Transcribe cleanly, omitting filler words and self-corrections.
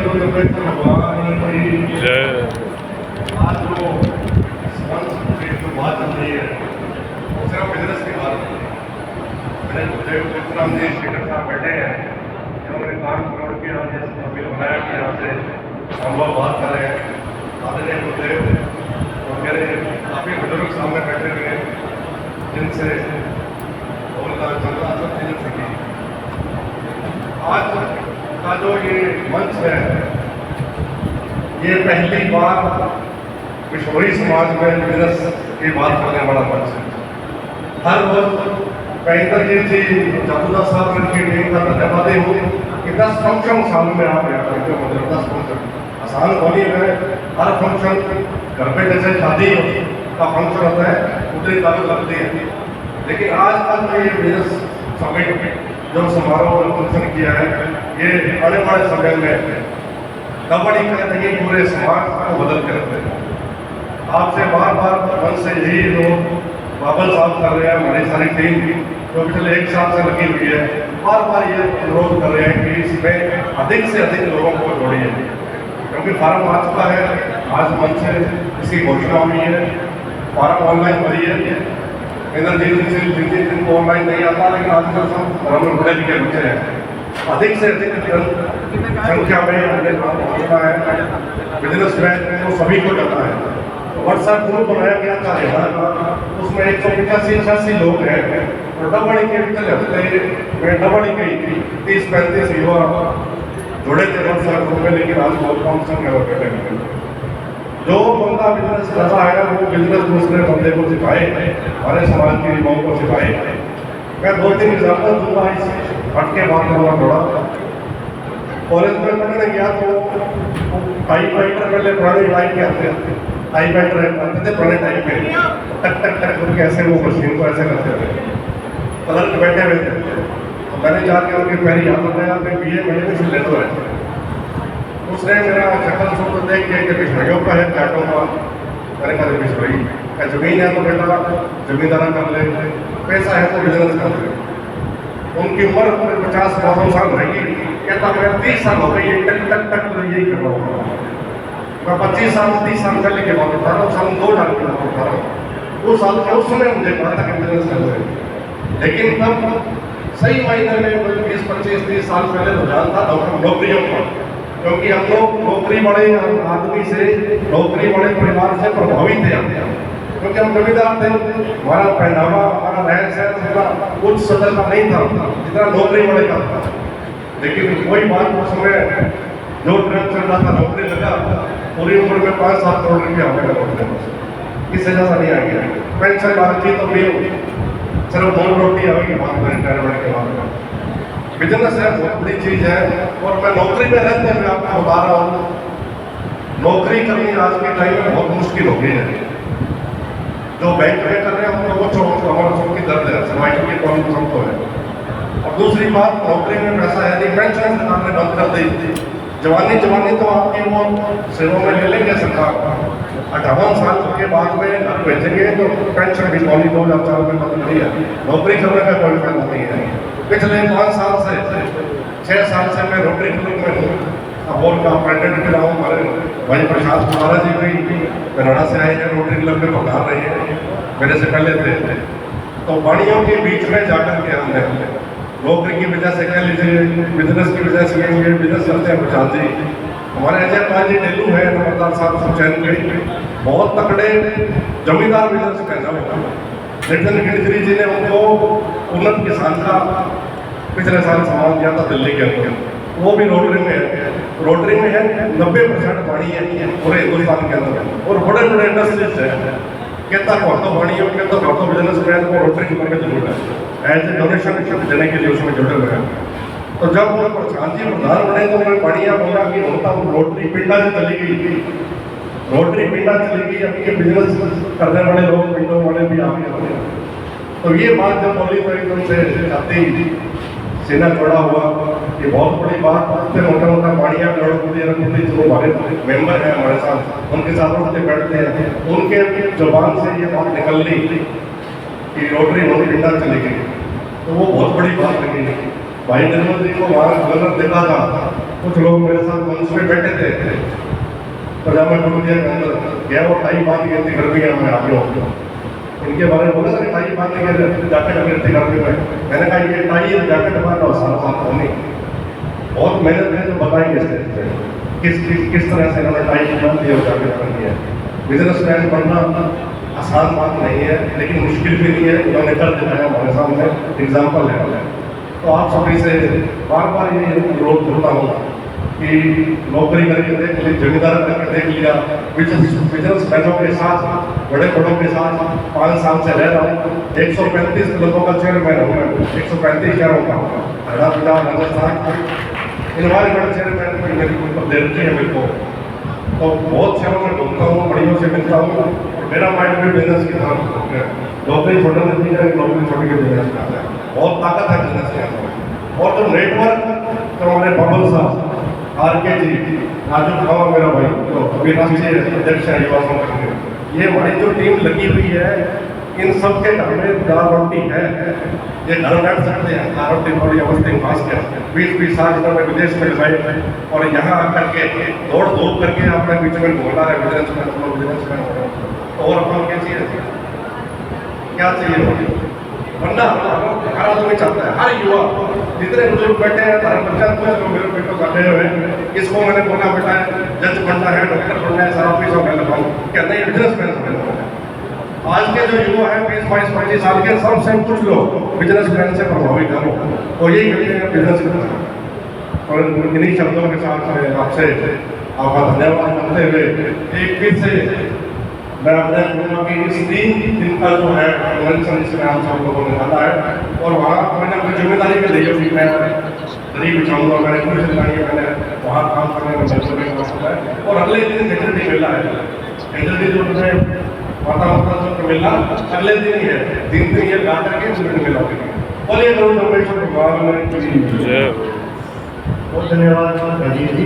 आज जो बात चल रही है वो सिर्फ बिजनेस की बात नहीं है। विक्रम जी शेखर साहब बैठे हैं, जिन्होंने 5 करोड़ की आज बिल बनाया कि यहाँ से हम लोग बात कर रहे हैं। आदरणीय गुरुदेव और मेरे काफ़ी बुजुर्ग सामने बैठे हुए हैं, जिनसे आज का जो ये मंच है, ये पहली बार किशोरी समाज में बिजनेस की बात करने वाला मंच है। हर रोज कहीं जी जादूदा साहब की टीम का धन्यवादी हूँ कि 10 फंक्शन साल में आप यहाँ करते हो। 10 फंक्शन आसान होनी है। हर फंक्शन घर पे जैसे शादी का फंक्शन होता है उतनी ताकत लगती है, लेकिन आज तक ये बिजनेस समिट जो समारोह में फंक्शन किया है, ये आने वाले समय में कबड्डी कहते हैं पूरे समाज को बदल के रखते हैं। आपसे बार बार मन से यही लोग बाबल साहब कर रहे हैं, हमारी सारी टीम जो पिछले 1 साल से लगी हुई है, बार बार ये अनुरोध कर रहे हैं कि इसमें अधिक से अधिक लोगों को जोड़िए, क्योंकि फार्म आ चुका है। आज मंच से इसकी घोषणा हुई है, फार्म ऑनलाइन भरी है। जिनको ऑनलाइन नहीं आता, लेकिन आजकल सब घर में पढ़े लिखे बच्चे हैं, अधिक से अधिक संख्या में हमने काम पहुँचना है। बिजनेस बैंक को सभी को करना है। व्हाट्सएप ग्रुप बनाया गया था, उसमें 185-86 लोग हैं और डबड़ी के हफ्ते में डबड़ी के 30-35 युवा जुड़े थे व्हाट्सएप ग्रुप में, लेकिन आज बहुत कम संख्या में बैठे हैं। जो बंदा बिजनेस कर रहा है वो बिजनेस दूसरे बंदे को सिखाए, हमारे समाज के युवाओं को सिखाए। मैं 2-3 एग्जाम्पल दूंगा इस हटके बात करना थोड़ा। कॉलेज में पढ़ने गया तो टाइपराइटर पहले पुराने टाइप के आते थे, टाइपराइटर आते थे पुराने टाइप में, टक टक टक करके ऐसे वो मशीन को ऐसे करते थे, कलर के बैठे हुए थे। तो मैंने जाके उनके पैर याद बताया, मैं BA मेडिकल से लेटर है। उसने मेरा शक्ल सूत्र देख के बिछड़ियों का है कैटों का, मैंने कहा बिछड़ी जमीन है तो बेटा जमींदारा कर ले, पैसा है तो बिजनेस कर ले। उनकी उम्र 50-52 साल रहेगी, कहता मैं 30 साल हो गई टक टक टक यही कर रहा हूँ। मैं 25 साल 30 साल पहले के बाद 18 साल 2 लाख की बात बता रहा हूँ। वो साल के उस समय मुझे कहा था कि बिजनेस कर ले, लेकिन तब सही मायने में 20-25-30 साल पहले रुझान था नौकरियों का, क्योंकि हम लोग नौकरी वाले आदमी से, नौकरी वाले परिवार से प्रभावित थे, क्योंकि हम जमींदार थे। हमारा पहनावा, हमारा रहन सहन इतना उच्च सदर का नहीं था जितना नौकरी वाले का था। लेकिन कोई बात उस समय जो ट्रेंड चल रहा था, नौकरी लगा, पूरी उम्र में 5-7 करोड़ रुपया हमें लगा, इससे ज़्यादा नहीं आ गया। पेंशन भारतीय तो भी सिर्फ 2 रोटी आएगी बात में रिटायरमेंट के बाद। बिजनेस है बहुत बड़ी चीज़ है, और मैं नौकरी में रहते हुए आपको बता रहा हूँ, नौकरी करनी आज के टाइम में बहुत मुश्किल हो गई है। जो बैंक में कर रहे हैं हम वो हमारा सबकी दर्द है, सर्वाइवल की प्रॉब्लम सबको है। और दूसरी बात, नौकरी में पैसा है नहीं, पेंशन सरकार ने बंद कर दी। जवानी तो आपकी वो सेवा में ले लेंगे सरकार, 58 साल के बाद में घर भेजेंगे तो पेंशन भी 2004 में बंद नहीं है। नौकरी करने का कोई फायदा नहीं है। पिछले 5 साल से 6 साल से मैं रोटरी क्लब में हूँ, अबोर का प्रेसिडेंट भी रहा हूँ। हमारे भाई प्रसाद कुमारा जी भी कनाडा से आए हैं, रोटरी क्लब में पधार रहे हैं, मेरे से पहले थे। तो वाणियों के बीच में जाकर के हमने नौकरी की वजह से कह लीजिए, बिजनेस की वजह से ये बिजनेस करते हैं प्रसाद जी। हमारे अजय पाल जी डेलू है, नंबरदार साहब सुचैन के बहुत तकड़े जमींदार बिजनेस कहना होगा। नितिन गडकरी जी ने उनको उन्नत किसान का पिछले साल सम्मान दिया था दिल्ली के अंदर, वो भी रोटरी में है। रोटरी में है 90% वाणी है पूरे हिंदुस्तान के अंदर, और बड़े बड़े इंडस्ट्रीज है। कहता तो वाणी हो, कहता तो बिजनेस मैन को रोटरी क्लब में जरूर है, एज ए डोनेशन देने के लिए उसमें जुड़े हुए हैं। तो जब वो प्रधान जी प्रधान बने तो मैं बढ़िया बोला कि होता वो रोटरी पिंडा से चली गई, रोटरी पिंडा चली गई, अब ये बिजनेस करने वाले लोग पिंडों वाले भी आ गए। तो ये बात जब बोली तो एकदम से छाती सीना चौड़ा हुआ, ये बहुत बड़ी बात। उससे मोटा पानिया करोड़पति जो हमारे मेंबर हैं हमारे साथ, उनके साथ उठते बैठते हैं, उनके जुबान से ये बात निकल ली कि रोटरी पिंडा चली गई, तो वो बहुत बड़ी बात लगी। भाई निर्मल जी को वहाँ गवर्नर देखा था, कुछ लोग मेरे साथ मंच में बैठे थे, पजामा कुर्तिया के अंदर गया, वो टाई बांध के इतनी गर्मी है मैं आगे हो इनके बारे में बोला सर टाई बांध के जैकेट अगर इतनी गर्मी में, मैंने कहा ये टाई है जैकेट बांध लो, सारा साथ होनी बहुत मेहनत है, तो बताएंगे किस तरह से इन्होंने टाई बांध दिया, जैकेट बांध दिया। बिजनेसमैन बनना आसान बात नहीं है, लेकिन मुश्किल भी नहीं है, उन्होंने कर दिखाया हमारे सामने, एग्जाम्पल है। तो आप सभी से बार बार ये अनुरोध करता हूँ कि नौकरी करके देख ली, जमींदार करके देख लिया, बिजनेसमैनों के साथ, बड़े बड़ों के साथ 5 साल से रह रहा हूँ। 135 क्लबों का चेयरमैन हूँ मैं, 135 शहरों का, हरियाणा, पंजाब, राजस्थान, इन्वायरमेंट चेयरमैन मेरी दे रखी है मेरे को। तो बहुत शहरों में घूमता हूँ, बड़ियों से मिलता हूँ, मेरा माइंड भी बिजनेस की तरफ, नौकरी छोड़ने नहीं है, नौकरी छोड़ के बिजनेस का है, बहुत ताकत है बिजनेस के अंदर। और जो नेटवर्क, तो हमारे बाबल साहब, RK जी, राजू खावा मेरा भाई, तो अभी राष्ट्रीय अध्यक्ष है युवा संगठन, ये हमारी जो टीम लगी हुई है, इन सब के घर में दाल रोटी है, ये घर बैठ सकते हैं, दाल रोटी थोड़ी अवस्था खास के 20-20 साल जिन्होंने विदेश में लगाए और यहाँ आकर के दौड़ धूप करके अपने बीच में बोला है बिजनेसमैन हो रहे हैं, और अपन क्या चाहिए, क्या चाहिए बनना हर आदमी चाहता है, हर युवा, जितने बुजुर्ग बैठे हैं, हर बच्चा को मेरे बेटों बैठे हुए हैं, इसको मैंने बोला बेटा जज बनना है, डॉक्टर बनना है, सारा ऑफिस में लगाऊँ, क्या नहीं बिजनेसमैन बनना है। आज के जो युवा है 20-22-25 साल के, सबसे कुछ लोग बिजनेसमैन से प्रभावित हो, और यही कहते हैं बिजनेस करना। और इन्हीं शब्दों के साथ आपसे आपका धन्यवाद करते हुए एक फिर से मैं अपने बोलूँगा कि इस 3 दिन का जो है कन्वेंशन इसमें हम सब लोगों ने डाला है, और वहाँ मैंने अपनी जिम्मेदारी भी ली होगी, मैं दरी बिछाऊँगा, मैंने पूरी जिम्मेदारी मैंने वहाँ काम करने में है। और अगले दिन फैसिलिटी मिल रहा है, फैसिलिटी जो मुझे माता जो मिलना अगले दिन ही है, 3 दिन ये गा करके उसमें मिला। बोलिए करूँ भगवान, बहुत धन्यवाद राजीव जी।